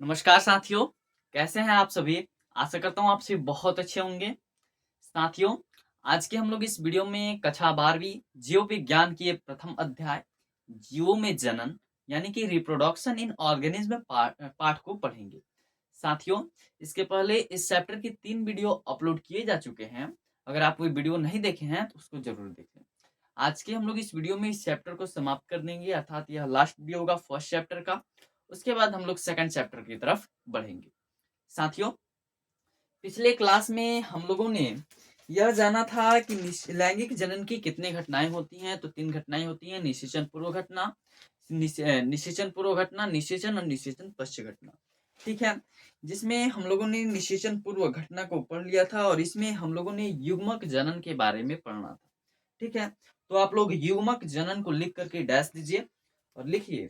नमस्कार साथियों, कैसे हैं आप सभी? आशा करता हूँ आप सभी बहुत अच्छे होंगे। साथियों, आज के हम लोग इस वीडियो में कक्षा 12वीं जीव विज्ञान की ये प्रथम अध्याय जीवों में जनन यानी कि रिप्रोडक्शन इन ऑर्गेनिज्म पाठ को पढ़ेंगे। साथियों, इसके पहले इस चैप्टर की 3 वीडियो अपलोड किए जा चुके हैं। अगर आप वो वीडियो नहीं देखे हैं तो उसको जरूर देखें। आज के हम लोग इस वीडियो में इस चैप्टर को समाप्त कर देंगे, अर्थात यह लास्ट वीडियो होगा फर्स्ट चैप्टर का। उसके बाद हम लोग सेकंड चैप्टर की तरफ बढ़ेंगे। साथियों, पिछले क्लास में हम लोगों ने यह जाना था कि लैंगिक जनन की कितनी घटनाएं होती हैं। तो 3 घटनाएं होती हैं: निषेचन पूर्व घटना, निषेचन पूर्व घटना, निषेचन और निषेचन पश्चात घटना। ठीक है, जिसमें हम लोगों ने निषेचन पूर्व घटना को पढ़ लिया था और इसमें हम लोगों ने युग्मक जनन के बारे में पढ़ना था। ठीक है, तो आप लोग युग्मक जनन को लिख करके डैश दीजिए और लिखिए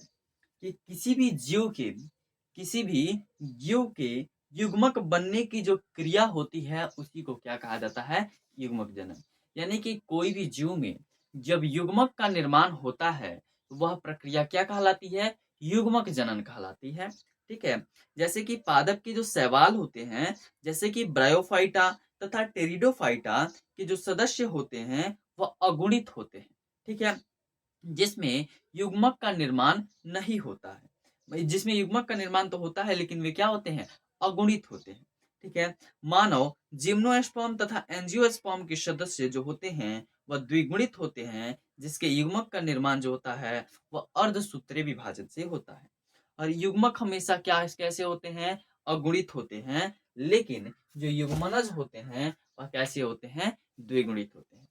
कि किसी भी जीव के युग्मक बनने की जो क्रिया होती है उसी को क्या कहा जाता है? युग्मक जनन। यानी कि कोई भी जीव में जब युग्मक का निर्माण होता है तो वह प्रक्रिया क्या कहलाती है? युग्मक जनन कहलाती है। ठीक है, जैसे कि पादप के जो शैवाल होते हैं, जैसे कि ब्रायोफाइटा तथा टेरिडोफाइटा के जो सदस्य होते हैं वह अगुणित होते हैं। ठीक है, जिसमें युग्मक का निर्माण नहीं होता है। जिसमें युग्मक का निर्माण तो होता है लेकिन वे क्या होते हैं? अगुणित होते हैं। ठीक है, मानव जिम्नोस्पर्म तथा एंजियोस्पर्म के सदस्य जो होते हैं वह द्विगुणित होते हैं, जिसके युग्मक का निर्माण जो होता है वह अर्धसूत्रीय विभाजन से होता है। और युग्मक हमेशा क्या कैसे होते हैं? अगुणित होते हैं, लेकिन जो युग्मनज होते हैं वह कैसे होते हैं? द्विगुणित होते हैं।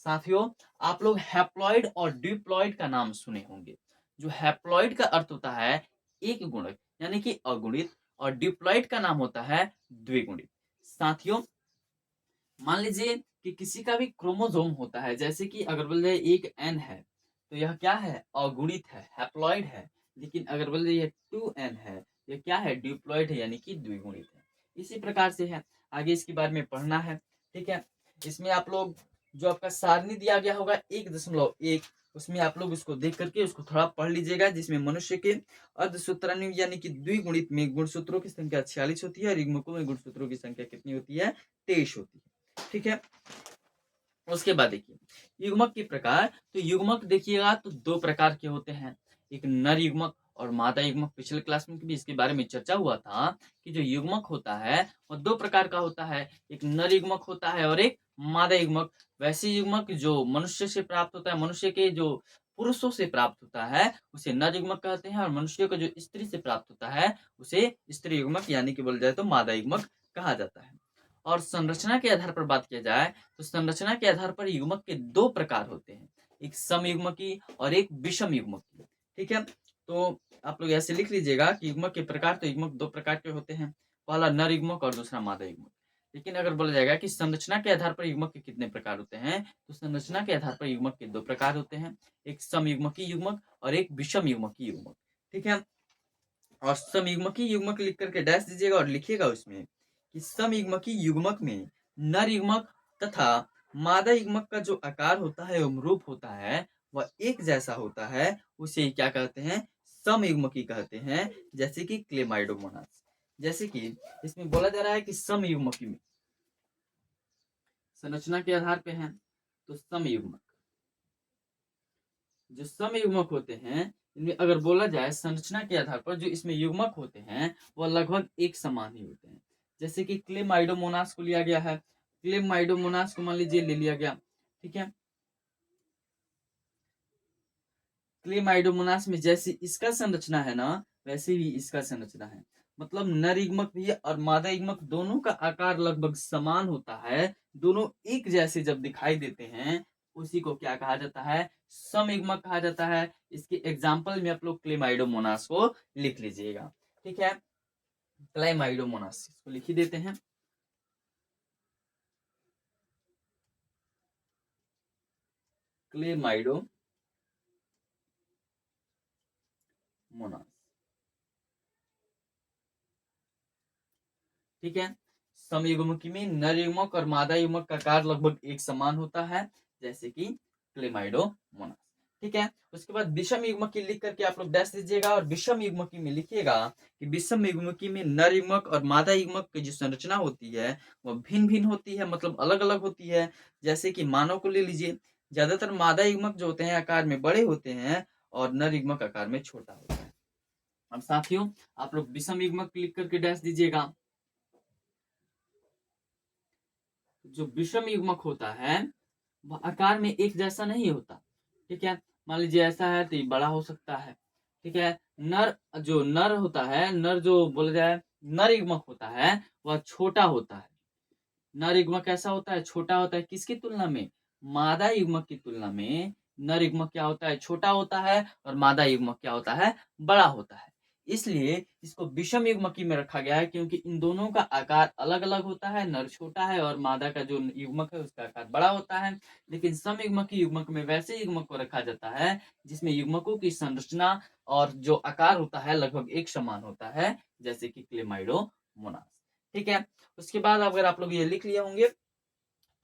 साथियों, आप लोग हैप्लॉइड और डिप्लॉइड का नाम सुने होंगे। जो हैप्लॉइड का अर्थ होता है एक गुणक यानी कि अगुणित, और डिप्लॉइड का नाम होता है द्विगुणित। साथियों, मान लीजिए कि किसी का भी क्रोमोसोम होता है, जैसे कि अगर बोल जाए एक एन है तो यह क्या है? अगुणित है, हैप्लॉइड है। लेकिन अगर बोल जाए 2n है, यह क्या है? डिप्लॉइड है यानी कि द्विगुणित है। इसी प्रकार से है, आगे इसके बारे में पढ़ना है। ठीक है, इसमें आप लोग जो आपका सारणी दिया गया होगा 1.1, उसमें आप लोग उसको देख करके उसको थोड़ा पढ़ लीजिएगा, जिसमें मनुष्य के अर्धसूत्रान्वयी यानी कि द्विगुणित में गुणसूत्रों की संख्या 46 होती है और युग्मकों में गुणसूत्रों की संख्या कितनी होती है? 23 होती है। ठीक है, उसके बाद देखिए युग्मक के प्रकार। तो युग्मक देखिएगा तो 2 प्रकार के होते हैं, एक नर युग्मक और मादा युग्मक। पिछले क्लास में भी इसके बारे में चर्चा हुआ था कि जो युग्मक होता है वह 2 प्रकार का होता है, एक नर युग्मक होता है और एक मादा युग्मक। वैसे युग्मक जो मनुष्य से प्राप्त होता है, मनुष्य के जो पुरुषों से प्राप्त होता है उसे नर युग्मक कहते हैं, और मनुष्य को जो स्त्री से प्राप्त होता है उसे स्त्री युग्मक यानी कि बोला जाए तो मादा युग्मक कहा जाता है। और संरचना के आधार पर बात किया जाए तो संरचना के आधार पर युग्मक के 2 प्रकार होते हैं, एक समयुग्मकी और एक विषम युग्मकी। ठीक है, तो आप लोग ऐसे लिख लीजिएगा कि युग्मक के प्रकार, तो युग्मक 2 प्रकार के होते हैं, पहला नर युग्मक और दूसरा मादा युग्मक। लेकिन अगर बोला जाएगा कि संरचना के आधार पर युग्मक के कितने प्रकार होते हैं, तो संरचना के आधार पर युग्मक के 2 प्रकार होते हैं, एक समयुग्मकी युग्मक और एक विषम युग्मकी युग्मक। ठीक है, और समयुग्मकी युग्मक लिख करके डैश दीजिएगा और लिखिएगा उसमें कि समयुग्मकी युग्मक में नर युग्मक तथा मादा युग्मक का जो आकार होता है, रूप होता है, वह एक जैसा होता है। उसे क्या कहते हैं? समयुग्मकी कहते हैं, जैसे कि क्लेमाइडोमोनास। जैसे कि इसमें बोला जा रहा है कि समयुग्मकी में संरचना के आधार पे है, तो समयुग्मक जो समयुग्मक होते हैं इनमें अगर बोला जाए संरचना के आधार पर जो इसमें युग्मक होते हैं वह लगभग एक समान ही होते हैं। जैसे कि क्लेमाइडोमोनास को लिया गया है, क्लेमाइडोमोनास को मान लीजिए ले लिया गया। ठीक है, क्लेमाइडोमोनास में जैसी इसका संरचना है ना, वैसे ही इसका संरचना है। मतलब नर युग्मक भी और मादा युग्मक दोनों का आकार लगभग समान होता है, दोनों एक जैसे जब दिखाई देते हैं उसी को क्या कहा जाता है? समयुग्मक कहा जाता है। इसके एग्जाम्पल में आप लोग क्लेमाइडोमोनास को लिख लीजिएगा। ठीक है, क्लेमाइडोमोनास इसको लिख ही देते हैं। क्लेमाइडोमोनास। ठीक है, समयुग्मकी में नर युग्मक और मादा युग्मक का आकार लगभग एक समान होता है, जैसे कि क्लेमाइडोमोनास। ठीक है। उसके बाद विषम युग्मक लिख करके आप लोग डैश दीजिएगा और विषम युग्मकी में लिखिएगा कि विषम युग्मकी में नर युग्मक और मादा युग्मक की जो संरचना होती है वो भिन्न भिन्न होती है, मतलब अलग अलग होती है। जैसे कि मानव को ले लीजिए, ज्यादातर मादा युग्मक जो होते हैं आकार में बड़े होते हैं और नर युग्मक आकार में छोटा होता है। अब साथियों आप लोग विषम युग्मक लिख करके डैश दीजिएगा। जो विषम युग्मक होता है वह आकार में एक जैसा नहीं होता, ठीक है। मान लीजिए ऐसा है तो ये बड़ा हो सकता है, ठीक है। नर होता है, नर जो बोला जाए नर युग्मक होता है वह छोटा होता है। नर युग्मक कैसा होता है? छोटा होता है। किसकी तुलना में? मादा युग्मक की तुलना में नर युग्मक क्या होता है? छोटा होता है और मादा युग्मक क्या होता है? बड़ा होता है। इसलिए इसको विषम युग्मकी में रखा गया है क्योंकि इन दोनों का आकार अलग अलग होता है। नर छोटा है और मादा का जो युग्मक है उसका आकार बड़ा होता है। लेकिन सम युग्मकी युग्मक में वैसे युग्मक को रखा जाता है जिसमें युग्मकों की संरचना और जो आकार होता है लगभग एक समान होता है, जैसे कि क्लेमाइडोमोनास, ठीक है। उसके बाद अगर आप लोग ये लिख लिए होंगे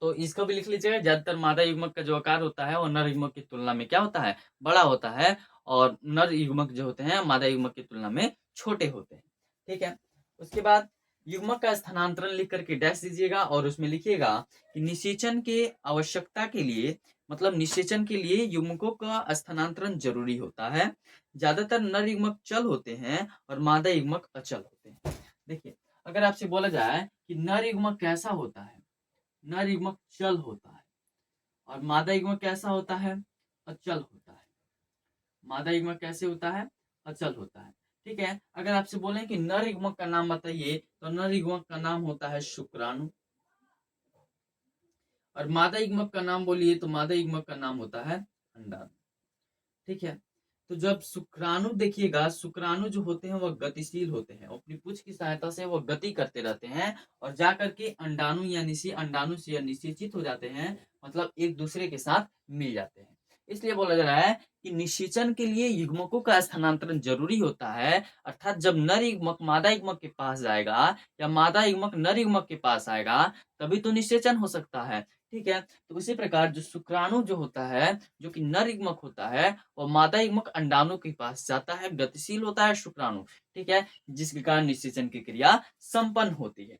तो इसको भी लिख लीजिएगा। ज्यादातर मादा युग्मक का जो आकार होता है वो नर युग्मक की तुलना में क्या होता है? बड़ा होता है और नर युग्मक जो होते हैं मादा युग्मक की तुलना में छोटे होते हैं, ठीक है। उसके बाद युग्मक का स्थानांतरण लिख करके डैश दीजिएगा और उसमें लिखिएगा कि निषेचन के आवश्यकता के लिए, मतलब निषेचन के लिए युग्मकों का स्थानांतरण जरूरी होता है। ज्यादातर नर युग्मक चल होते हैं और मादा युग्मक अचल होते हैं। देखिए अगर आपसे बोला जाए कि नर युग्मक कैसा होता है, नर युग्मक चल होता है और मादा युग्मक कैसा होता है? अचल होता है। मादा युग्मक कैसे होता है? अचल होता है, ठीक है। अगर आपसे बोले कि नर युग्मक का नाम बताइए तो नर युग्मक का नाम होता है शुक्राणु और मादा युग्मक का नाम बोलिए तो मादा युग्मक का नाम होता है अंडाणु, ठीक है। तो जब शुक्राणु देखिएगा, शुक्राणु जो होते हैं वह गतिशील होते हैं, अपनी पूंछ की सहायता से वह गति करते रहते हैं और जाकर के अंडाणु या अंडाणु से निषेचित हो जाते हैं, मतलब एक दूसरे के साथ मिल जाते हैं। इसलिए बोला जा रहा है कि निषेचन के लिए युग्मकों का स्थानांतरण जरूरी होता है, अर्थात जब नर युग्मक मादा युग्मक के पास जाएगा या मादा युग्मक नर युग्मक के पास आएगा तभी तो निषेचन हो सकता है, ठीक है। तो उसी प्रकार जो शुक्राणु जो होता है जो कि नर युग्मक होता है और मादा युग्मक अंडाणु के पास जाता है, गतिशील होता है शुक्राणु, ठीक है, जिसके कारण निषेचन की क्रिया संपन्न होती है।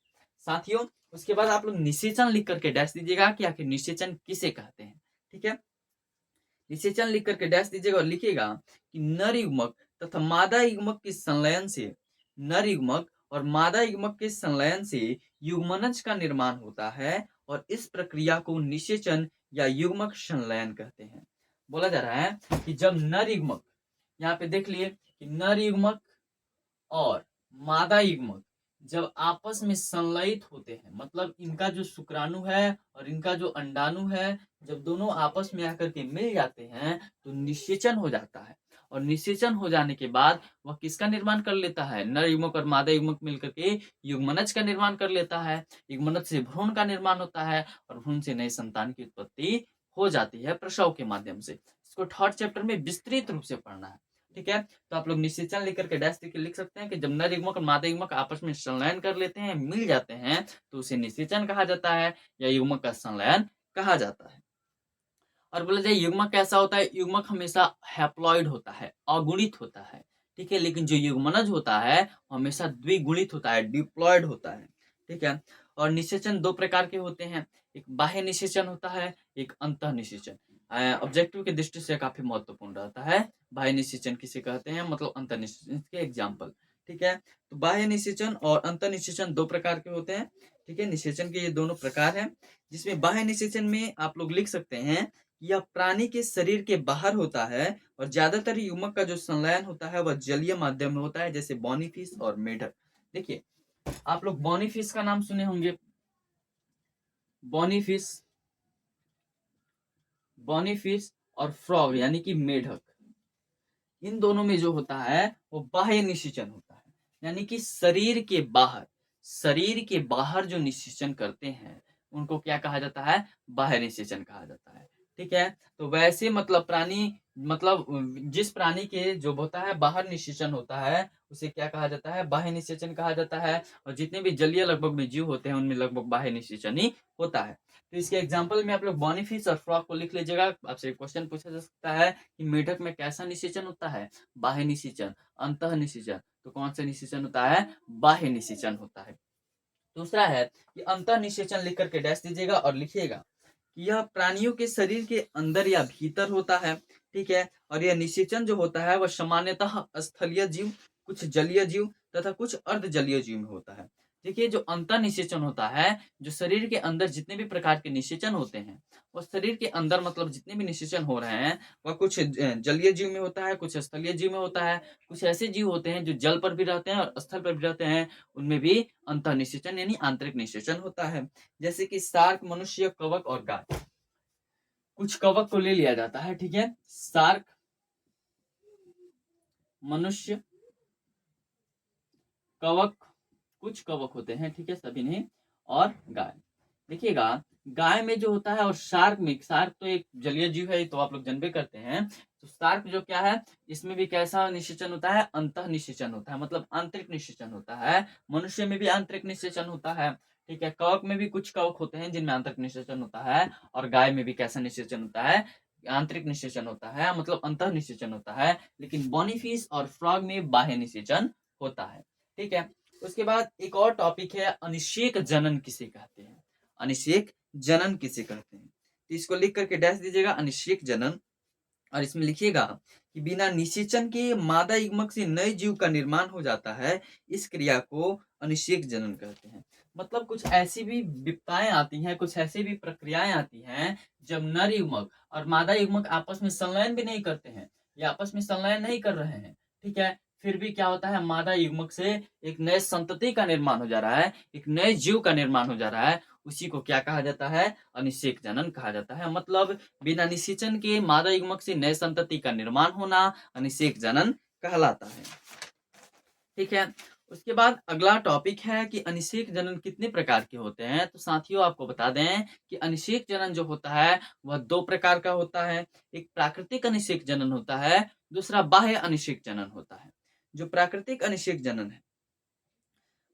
साथियों उसके बाद आप लोग निषेचन लिख करके डैश दीजिएगा कि आखिर निषेचन किसे कहते हैं, ठीक है। निषेचन लिख करके डैश दीजिएगा और लिखिएगा कि नर युग्मक तथा मादा युग्मक के संलयन से, नर युग्मक और मादा युग्मक के संलयन से युग्मनज का निर्माण होता है और इस प्रक्रिया को निषेचन या युग्मक संलयन कहते हैं। बोला जा रहा है कि जब नर युग्मक, यहाँ पे देख लिए कि नर युग्मक और मादा युग्मक जब आपस में संलयित होते हैं, मतलब इनका जो शुक्राणु है और इनका जो अंडाणु है जब दोनों आपस में आकर के मिल जाते हैं तो निषेचन हो जाता है और निषेचन हो जाने के बाद वह किसका निर्माण कर लेता है? नर युग्मक और मादा युग्मक मिलकर के युग्मनज का निर्माण कर लेता है। युग्मनज से भ्रूण का निर्माण होता है और भ्रूण से नए संतान की उत्पत्ति हो जाती है प्रसव के माध्यम से। इसको थर्ड चैप्टर में विस्तृत रूप से पढ़ना है, ठीक है। तो आप लोग निषेचन लिख करके डैश करके लिख सकते हैं कि जब नर युग्मक और मादा युग्मक आपस में संलयन कर लेते हैं, मिल जाते हैं तो उसे निषेचन कहा जाता है या युग्मक का संलयन कहा जाता है। और बोला जाए युग्मक कैसा होता है? युग्मक हमेशा हैप्लॉइड होता है, अगुणित होता है, ठीक है। लेकिन जो युग्मनज होता है वो हमेशा द्विगुणित होता है, डिप्लॉयड होता है, ठीक है। और निषेचन दो प्रकार के होते हैं, एक बाह्य निषेचन होता है, एक अंतः निषेचन। ऑब्जेक्टिव की दृष्टि से काफी महत्वपूर्ण रहता है। बाह्य निषेचन किसे कहते हैं, मतलब अंतः निषेचन के एग्जाम्पल, ठीक है। तो बाह्य निषेचन और अंतः निषेचन दो प्रकार के होते हैं, ठीक है। निषेचन के ये दोनों प्रकार हैं, जिसमें बाह्य निषेचन में आप लोग लिख सकते हैं यह प्राणी के शरीर के बाहर होता है और ज्यादातर युग्मक का जो संलयन होता है वह जलीय माध्यम में होता है, जैसे बॉनीफिश और मेढक। देखिए आप लोग बॉनीफिश का नाम सुने होंगे, बॉनीफिश, बॉनीफिश और फ्रॉग यानी कि मेढक, इन दोनों में जो होता है वो बाह्य निषेचन होता है, यानी कि शरीर के बाहर, शरीर के बाहर जो निषेचन करते हैं उनको क्या कहा जाता है? बाह्य निषेचन कहा जाता है, ठीक है। तो वैसे मतलब प्राणी मतलब जिस प्राणी के जो होता है बाहर निषेचन होता है उसे क्या कहा जाता है, बाह्य निषेचन कहा जाता है। और जितने भी जलीय लगभग में जीव होते हैं उनमें लगभग बाह्य निषेचन ही होता है। तो इसके एग्जाम्पल में आप लोग बॉनीफिश और फ्रॉग को लिख लीजिएगा। आपसे क्वेश्चन पूछा जा सकता है कि मेढक में कैसा निषेचन होता है, बाह्य निषेचन, अंतः निषेचन। तो कौन सा निषेचन होता है, बाह्य निषेचन होता है। दूसरा है कि अंतः निषेचन लिख करके डैश दीजिएगा और लिखिएगा कि यह प्राणियों के शरीर के अंदर या भीतर होता है, ठीक है। और यह निषेचन जो होता है वह सामान्यतः स्थलीय जीव, कुछ जलीय जीव तथा कुछ अर्ध जलीय जीव में होता है। देखिए जो अंतः निषेचन होता है, जो शरीर के अंदर जितने भी प्रकार के निषेचन होते हैं, वो शरीर के अंदर मतलब जितने भी निषेचन हो रहे हैं वह कुछ जलीय जीव में होता है, कुछ स्थलीय जीव में होता है। कुछ ऐसे जीव होते हैं जो जल पर भी रहते हैं और स्थल पर भी रहते हैं, उनमें भी अंतः निषेचन यानी आंतरिक निषेचन होता है। जैसे कि शार्क, मनुष्य, कवक और गाय। कुछ कवक को ले लिया जाता है, ठीक है। शार्क, मनुष्य, कवक, कुछ कवक होते हैं, ठीक है, सभी नहीं, और गाय। देखिएगा गाय में जो होता है और शार्क में, शार्क तो एक जलीय जीव है तो आप लोग जानबे करते हैं। तो शार्क जो क्या है, इसमें भी कैसा निषेचन होता है, अंतः निषेचन होता है, मतलब आंतरिक निषेचन होता है। मनुष्य में भी आंतरिक निषेचन होता है, ठीक है। कवक में भी कुछ कवक होते हैं जिनमें आंतरिक निषेचन होता है। और गाय में भी कैसा निषेचन होता है, आंतरिक निषेचन होता है, मतलब अंतः निषेचन होता है। लेकिन बॉनीफिश और फ्रॉग में बाह्य निषेचन होता है, ठीक है। उसके बाद एक और टॉपिक है, अनिषेक जनन किसे कहते हैं। अनिषेक जनन किसे कहते हैं, तो इसको लिख करके डैश दीजिएगा, अनिषेक जनन। और इसमें लिखिएगा कि बिना निषेचन के मादा युग्मक से नए जीव का निर्माण हो जाता है, इस क्रिया को अनिषेक जनन कहते हैं। मतलब कुछ ऐसी भी विपताएं आती हैं, कुछ ऐसी भी प्रक्रियाएं आती हैं जब नर युग्मक और मादा युग्मक आपस में संलयन भी नहीं करते हैं या आपस में संलयन नहीं कर रहे हैं, ठीक है। फिर भी क्या होता है, मादा युग्मक से एक नए संतति का निर्माण हो जा रहा है, एक नए जीव का निर्माण हो जा रहा है, उसी को क्या कहा जाता है, अनिषेक जनन कहा जाता है। मतलब बिना निषेचन के मादा युग्मक से नए संतति का निर्माण होना अनिषेक जनन कहलाता है, ठीक है। उसके बाद अगला टॉपिक है कि अनिषेक जनन कितने प्रकार के होते हैं। तो साथियों आपको बता दें कि अनिषेक जनन जो होता है वह दो प्रकार का होता है। एक प्राकृतिक अनिषेक जनन होता है, दूसरा बाह्य अनिषेक जनन होता है। जो प्राकृतिक अनिषेक जनन है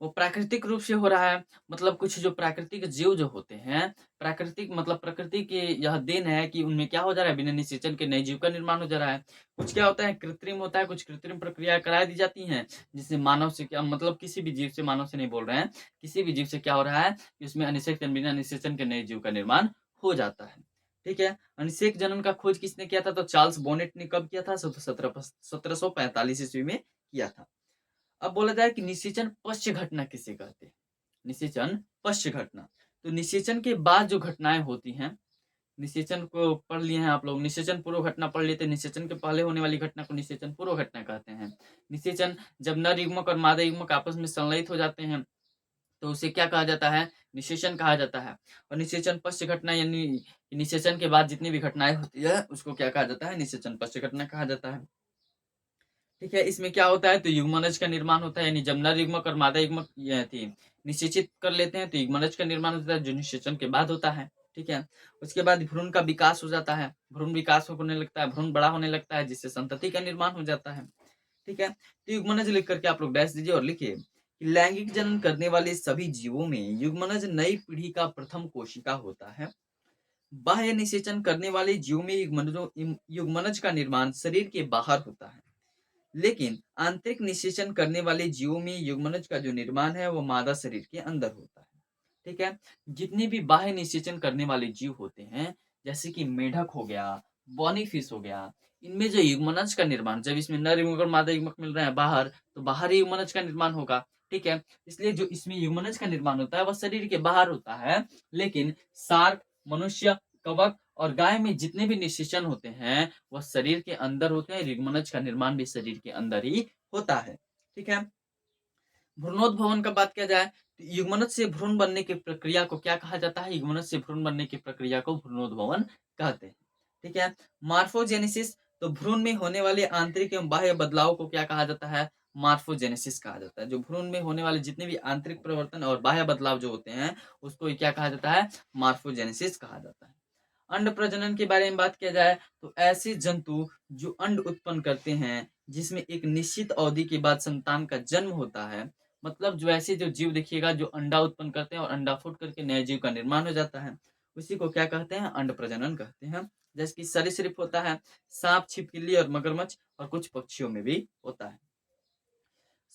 वो प्राकृतिक रूप से हो रहा है। मतलब कुछ जो प्राकृतिक जीव जो होते हैं, प्राकृतिक मतलब प्रकृति की यह देन है कि उनमें क्या हो जा रहा है, बिना निषेचन के नए जीव का निर्माण हो जा रहा है। कुछ क्या होता है, कृत्रिम होता है, कुछ कृत्रिम प्रक्रिया करा दी जाती हैं जिससे मानव से क्या मतलब किसी भी जीव से, मानव से नहीं बोल रहे हैं, किसी भी जीव से क्या हो रहा है कि उसमें अनिषेचन, बिना निषेचन के नए जीव का निर्माण हो जाता है, ठीक है। अनिषेक जनन का खोज किसने किया था, तो चार्ल्स बोनेट ने कब किया था, 1745 ईस्वी में किया था। अब बोला जाए कि निषेचन पश्च घटना किसे कहते हैं। निषेचन पश्च घटना, तो निषेचन के बाद जो घटनाएं होती हैं, निषेचन को पढ़ लिए हैं आप लोग, निषेचन पूर्व घटना पढ़ लेते हैं, निषेचन के पहले होने वाली घटना को निषेचन पूर्व घटना कहते हैं। निषेचन जब नर युग्मक और मादा युग्मक आपस में संलयित हो जाते हैं तो उसे क्या कहा जाता है, निषेचन कहा जाता है। और निषेचन पश्च घटना यानी निषेचन के बाद जितनी भी घटनाएं होती है उसको क्या कहा जाता है, निषेचन पश्च घटना कहा जाता है, ठीक है। इसमें क्या होता है, तो युग्मनज का निर्माण होता है, यानी जब नर युग्मक और मादा युग्मक थी निषेचित कर लेते हैं तो युग्मनज का निर्माण होता है जो निषेचन के बाद होता है, ठीक है। उसके बाद भ्रूण का विकास हो जाता है, भ्रूण विकास होने लगता है, भ्रूण बड़ा होने लगता है जिससे संतति का निर्माण हो जाता है, ठीक है। तो युग्मनज लिख करके आप लोग डैश दीजिए और लिखिए कि लैंगिक जनन करने वाले सभी जीवों में युग्मनज नई पीढ़ी का प्रथम कोशिका होता है। बाह्य निषेचन करने वाले जीवों में युग्मनज का निर्माण शरीर के बाहर होता है, लेकिन आंतरिक निषेचन करने वाले जीवों में युग्मनज का जो निर्माण है वो मादा शरीर के अंदर होता है, ठीक है। जितने भी बाह्य निषेचन करने वाले जीव होते हैं, जैसे कि मेढक हो गया, बॉनीफिश हो गया, इनमें जो युग्मनज का निर्माण, जब इसमें नर युग्मक और मादा युग्मक मिल रहे हैं बाहर, तो बाहर ही युग्मनज का निर्माण होगा, ठीक है। इसलिए जो इसमें युग्मनज का निर्माण होता है वह शरीर के बाहर होता है। लेकिन शार्क, मनुष्य, कवक और गाय में जितने भी निषेचन होते हैं वह शरीर के अंदर होते हैं, युग्मनज का निर्माण भी शरीर के अंदर ही होता है, ठीक है। भ्रूणोद्भवन का बात किया जाए तो युग्मनज से भ्रूण बनने की प्रक्रिया को क्या कहा जाता है, युग्मनज से भ्रूण बनने की प्रक्रिया को भ्रूणोद्भवन कहते हैं, ठीक है। मार्फोजेनेसिस, तो भ्रूण में होने वाले आंतरिक एवं बाह्य बदलाव को क्या कहा जाता है, मार्फोजेनेसिस कहा जाता है। जो भ्रूण में होने वाले जितने भी आंतरिक परिवर्तन और बाह्य बदलाव जो होते हैं उसको क्या कहा जाता है, मार्फोजेनेसिस कहा जाता है। अंड प्रजनन के बारे में बात किया जाए तो ऐसे जंतु जो अंड उत्पन्न करते हैं जिसमें एक निश्चित अवधि के बाद संतान का जन्म होता है, मतलब जो ऐसे जो जीव देखिएगा जो अंडा उत्पन्न करते हैं और अंडा फूट करके नए जीव का निर्माण हो जाता है, उसी को क्या कहते हैं? अंड प्रजनन कहते हैं। जैसे कि सरीसृप होता है, सांप, छिपकली और मगरमच्छ, और कुछ पक्षियों में भी होता है।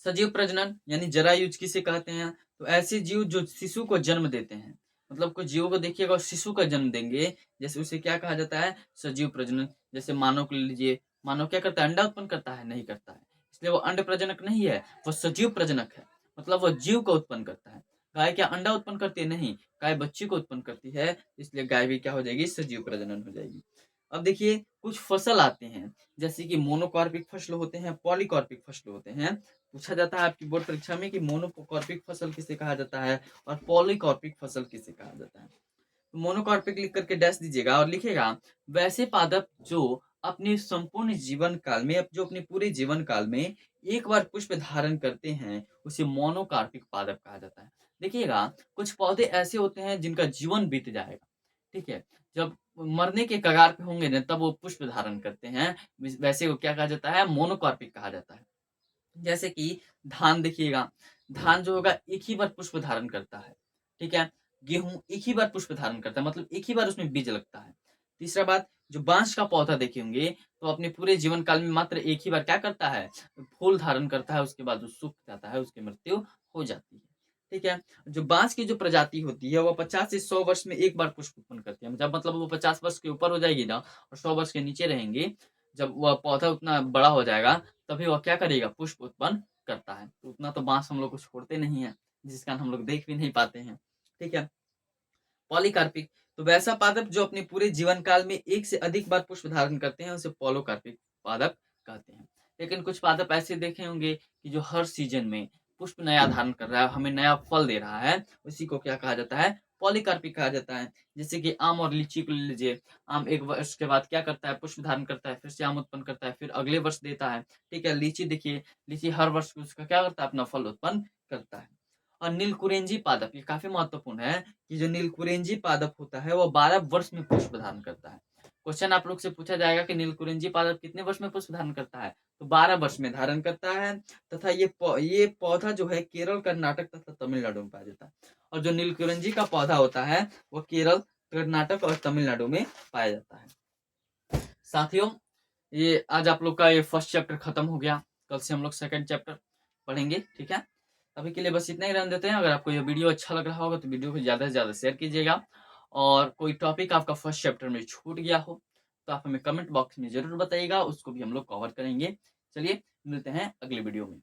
सजीव प्रजनन यानी जरायुज किसे कहते हैं? तो ऐसे जीव जो शिशु को जन्म देते हैं, मतलब कुछ जीवों को देखिएगा शिशु का जन्म देंगे, जैसे उसे क्या कहा जाता है? सजीव प्रजनन। जैसे मानव को ले लीजिए, मानव क्या करता है? अंडा उत्पन्न करता है? नहीं करता है, इसलिए वो अंड प्रजनक नहीं है, वो सजीव प्रजनक है, मतलब वो जीव को उत्पन्न करता है। गाय क्या अंडा उत्पन्न करती है? नहीं, गाय बच्ची को उत्पन्न करती है, इसलिए गाय भी क्या हो जाएगी? सजीव प्रजनन हो जाएगी। अब देखिए कुछ फसल आते हैं, जैसे कि मोनोकॉर्पिक फसल होते हैं, पॉलीकॉर्पिक फसल होते हैं। पूछा जाता है आपकी बोर्ड परीक्षा में कि मोनोकॉर्पिक फसल किसे कहा जाता है और पॉलीकॉर्पिक फसल किसे कहा जाता है। तो मोनोकॉर्पिक लिख करके डैश दीजिएगा और लिखेगा वैसे पादप जो अपने संपूर्ण जीवन काल में, जो अपने पूरे जीवन काल में एक बार पुष्प धारण करते हैं, उसे मोनोकार्पिक पादप कहा जाता है। देखिएगा कुछ पौधे ऐसे होते हैं जिनका जीवन बीत जाएगा, ठीक है, जब मरने के कगार पे होंगे ना तब वो पुष्प धारण करते हैं, वैसे को क्या कहा जाता है? मोनोकॉर्पिक कहा जाता है। जैसे कि धान देखिएगा, धान जो होगा एक ही बार पुष्प धारण करता है, ठीक है। गेहूं एक ही बार पुष्प धारण करता है, मतलब एक ही बार उसमें बीज लगता है। तीसरा बात, जो बांस का पौधा देखे होंगे तो अपने पूरे जीवन काल में मात्र एक ही बार क्या करता है? फूल धारण करता है, उसके बाद वो सूख जाता है, उसकी मृत्यु हो जाती है, ठीक है। जो बांस की जो प्रजाति होती है वो 50 से 100 वर्ष में एक बार पुष्प उत्पन्न करती है, जब मतलब वो 50 वर्ष के ऊपर हो जाएगी ना और 100 वर्ष के नीचे रहेंगे, जब वह पौधा उतना बड़ा हो जाएगा तभी वह क्या करेगा? पुष्प उत्पन्न करता है। तो उतना तो बांस हम लोग को छोड़ते नहीं है, जिस कारण हम लोग देख भी नहीं पाते हैं, ठीक है। पॉलीकार्पिक, तो वैसा पादप जो अपने पूरे जीवन काल में एक से अधिक बार पुष्प धारण करते हैं उसे पॉलोकार्पिक पादप कहते हैं। लेकिन कुछ पादप ऐसे देखे होंगे कि जो हर सीजन में पुष्प नया धारण कर रहा है, हमें नया फल दे रहा है, उसी को क्या कहा जाता है? पॉलीकार्पिक कहा जाता है। जैसे कि आम और लीची को ले लीजिए, आम एक वर्ष के बाद क्या करता है? पुष्प धारण करता है, फिर से आम उत्पन्न करता है, फिर अगले वर्ष देता है, ठीक है। लीची देखिए, लीची हर वर्ष उसका क्या करता है? अपना फल उत्पन्न करता है। और नीलकुरेंजी पादप, ये काफी महत्वपूर्ण है कि जो नीलकुरेंजी पादप होता है वो 12 वर्ष में पुष्प धारण करता है। क्वेश्चन आप लोग से पूछा जाएगा कि नीलकुरेंजी पादप कितने वर्ष में पुष्प धारण करता है? तो 12 वर्ष में धारण करता है, तथा ये पौधा जो है केरल, कर्नाटक तथा तमिलनाडु में पाया जाता है। और जो नीलकुरेंजी का पौधा होता है वो केरल, कर्नाटक और तमिलनाडु में पाया जाता है। साथियों, ये आज आप लोग का ये फर्स्ट चैप्टर खत्म हो गया, कल से हम लोग सेकंड चैप्टर पढ़ेंगे, ठीक है। अभी के लिए बस इतना ही रहने देते हैं। अगर आपको ये वीडियो अच्छा लग रहा होगा तो वीडियो को ज़्यादा से ज़्यादा शेयर कीजिएगा, और कोई टॉपिक आपका फर्स्ट चैप्टर में छूट गया हो तो आप हमें कमेंट बॉक्स में ज़रूर बताइएगा, उसको भी हम लोग कवर करेंगे। चलिए मिलते हैं अगले वीडियो में।